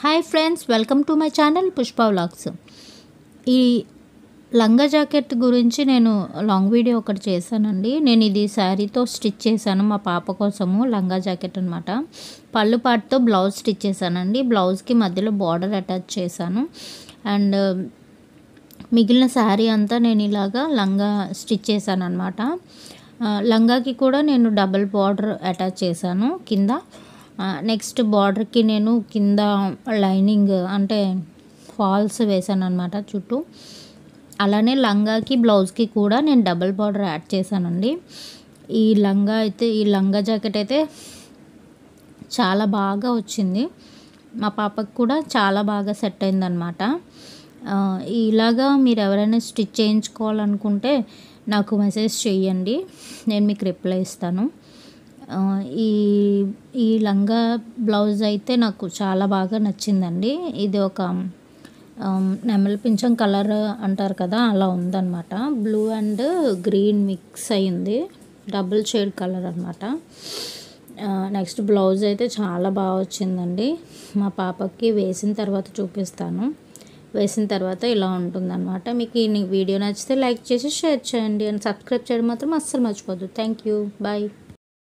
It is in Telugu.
Hi friends, welcome to my channel Pushpa vlogs. ఈ లంగా జాకెట్ గురించి నేను లాంగ్ వీడియో ఒకటి చేశానండి. నేను ఇది శారీతో స్టిచ్ చేశాను మా పాప కోసము. లంగా జాకెట్ అనమాట. పళ్ళు పాటుతో బ్లౌజ్ స్టిచ్ చేశానండి. బ్లౌజ్కి మధ్యలో బార్డర్ అటాచ్ చేశాను. అండ్ మిగిలిన శారీ అంతా నేను ఇలాగా లంగా స్టిచ్ చేశాను అనమాట. లంగాకి కూడా నేను డబల్ బార్డర్ అటాచ్ చేశాను కింద. నెక్స్ట్ బార్డర్కి నేను కింద లైనింగ్ అంటే ఫాల్స్ వేసాను అనమాట చుట్టూ. అలానే లంగాకి బ్లౌజ్కి కూడా నేను డబల్ బార్డర్ యాడ్ చేశానండి. ఈ లంగా జాకెట్ అయితే చాలా బాగా వచ్చింది. మా పాపకు కూడా చాలా బాగా సెట్ అయిందనమాట. ఇలాగా మీరు ఎవరైనా స్టిచ్ చేయించుకోవాలనుకుంటే నాకు మెసేజ్ చేయండి, నేను మీకు రిప్లై ఇస్తాను. ఈ లంగా బ్లౌజ్ అయితే నాకు చాలా బాగా నచ్చిందండి. ఇది ఒక నెమలి పింఛం కలర్ అంటారు కదా, అలా ఉందన్నమాట. బ్లూ అండ్ గ్రీన్ మిక్స్ అయింది, డబుల్ షేడ్ కలర్ అనమాట. నెక్స్ట్ బ్లౌజ్ అయితే చాలా బాగా వచ్చిందండి. మా పాపకి వేసిన తర్వాత చూపిస్తాను. వేసిన తర్వాత ఇలా ఉంటుందన్నమాట. మీకు ఈ వీడియో నచ్చితే లైక్ చేసి షేర్ చేయండి అండ్ సబ్స్క్రైబ్ చేయడం మాత్రం అస్సలు మర్చిపోద్దు. Thank you, bye.